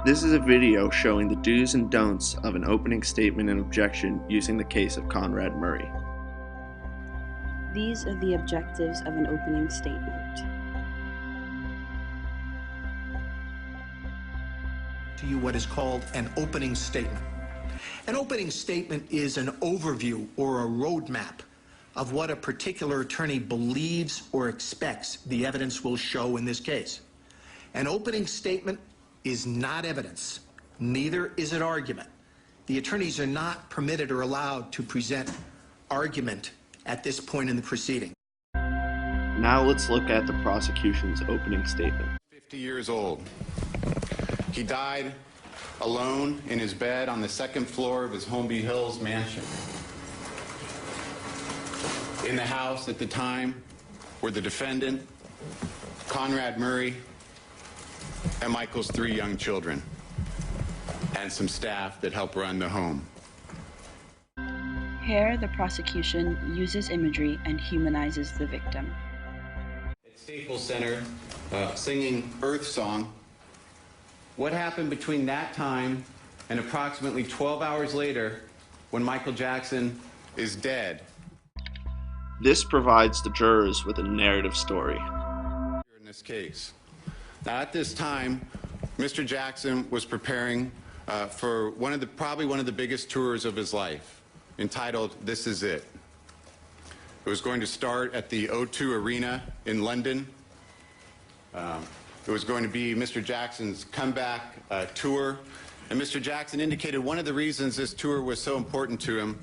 This is a video showing the do's and don'ts of an opening statement and objection using the case of Conrad Murray. These are the objectives of an opening statement. To you what is called an opening statement. An opening statement is an overview or a roadmap of what a particular attorney believes or expects the evidence will show in this case. An opening statement is not evidence, neither is it argument. The attorneys are not permitted or allowed to present argument at this point in the proceeding. Now let's look at the prosecution's opening statement. 50 years old. He died alone in his bed on the second floor of his Holmby Hills mansion. In the house at the time were the defendant, Conrad Murray, and Michael's 3 young children, and some staff that help run the home. Here, the prosecution uses imagery and humanizes the victim. At Staples Center, singing Earth Song. What happened between that time and approximately 12 hours later when Michael Jackson is dead? This provides the jurors with a narrative story. In this case. Now, at this time, Mr. Jackson was preparing for probably one of the biggest tours of his life, entitled This Is It. It was going to start at the O2 Arena in London. It was going to be Mr. Jackson's comeback tour. And Mr. Jackson indicated one of the reasons this tour was so important to him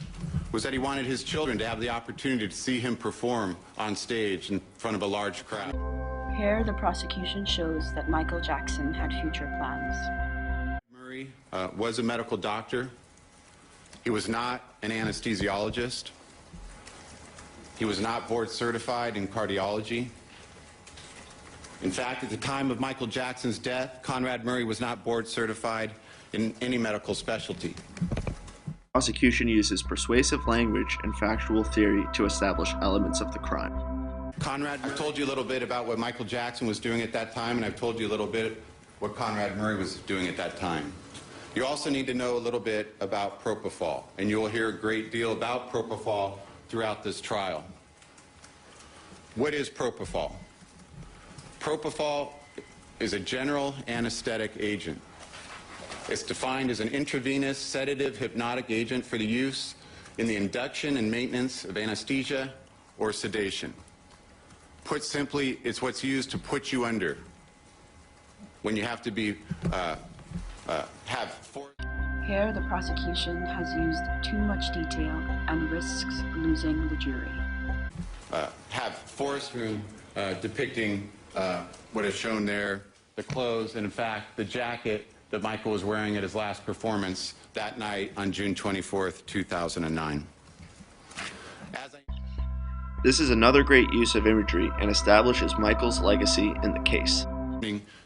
was that he wanted his children to have the opportunity to see him perform on stage in front of a large crowd. Here, the prosecution shows that Michael Jackson had future plans. Murray was a medical doctor. He was not an anesthesiologist. He was not board certified in cardiology. In fact, at the time of Michael Jackson's death, Conrad Murray was not board certified in any medical specialty. The prosecution uses persuasive language and factual theory to establish elements of the crime. Conrad, I've told you a little bit about what Michael Jackson was doing at that time, and I've told you a little bit what Conrad Murray was doing at that time. You also need to know a little bit about propofol, and you will hear a great deal about propofol throughout this trial. What is propofol? Propofol is a general anesthetic agent. It's defined as an intravenous sedative hypnotic agent for the use in the induction and maintenance of anesthesia or sedation. Put simply, it's what's used to put you under when you have to be, Here, the prosecution has used too much detail and risks losing the jury. Have forest room depicting what is shown there, the clothes, and in fact, the jacket that Michael was wearing at his last performance that night on June 24th, 2009. This is another great use of imagery and establishes Michael's legacy in the case.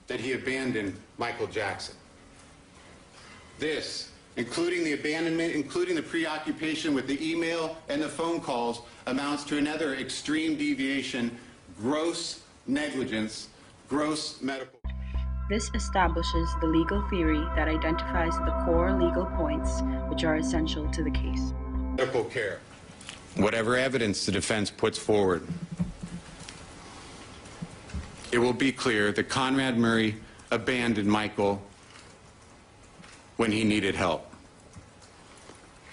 That he abandoned Michael Jackson. This, including the abandonment, including the preoccupation with the email and the phone calls, amounts to another extreme deviation, gross negligence, gross medical. This establishes the legal theory that identifies the core legal points which are essential to the case. Medical care. Whatever evidence the defense puts forward, it will be clear that Conrad Murray abandoned Michael when he needed help.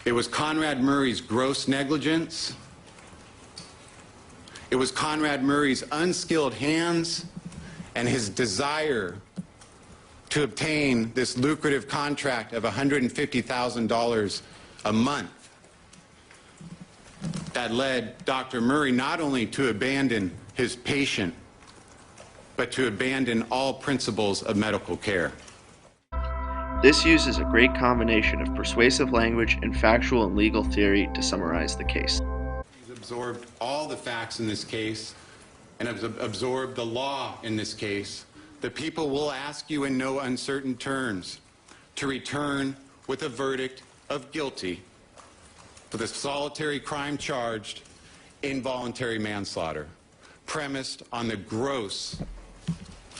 It was Conrad Murray's gross negligence. It was Conrad Murray's unskilled hands and his desire to obtain this lucrative contract of $150,000 a month that led Dr. Murray not only to abandon his patient, but to abandon all principles of medical care. This uses a great combination of persuasive language and factual and legal theory to summarize the case. He's absorbed all the facts in this case and has absorbed the law in this case. The people will ask you in no uncertain terms to return with a verdict of guilty for the solitary crime charged involuntary manslaughter, premised on the gross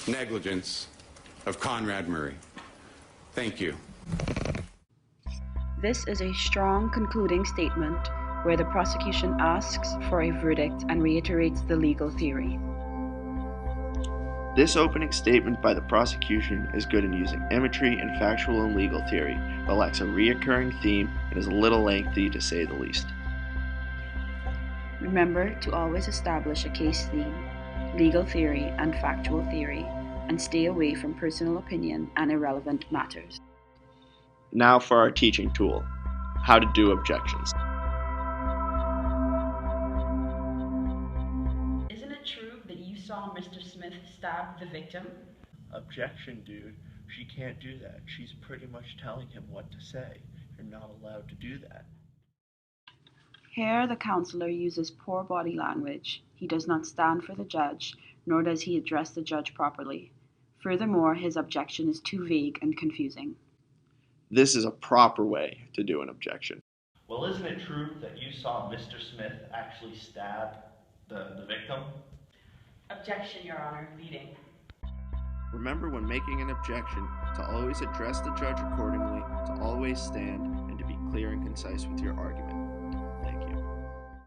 negligence of Conrad Murray. Thank you. This is a strong concluding statement where the prosecution asks for a verdict and reiterates the legal theory. This opening statement by the prosecution is good in using imagery and factual and legal theory, but lacks a reoccurring theme and is a little lengthy to say the least. Remember to always establish a case theme, legal theory, and factual theory, and stay away from personal opinion and irrelevant matters. Now for our teaching tool, how to do objections. Isn't it true that you saw Mr. Smith stab the victim? Objection, dude. She can't do that. She's pretty much telling him what to say. You're not allowed to do that. Here the counselor uses poor body language. He does not stand for the judge, nor does he address the judge properly. Furthermore, his objection is too vague and confusing. This is a proper way to do an objection. Well, isn't it true that you saw Mr. Smith actually stab the victim? Objection, Your Honor. Leading. Remember when making an objection to always address the judge accordingly, to always stand, and to be clear and concise with your argument.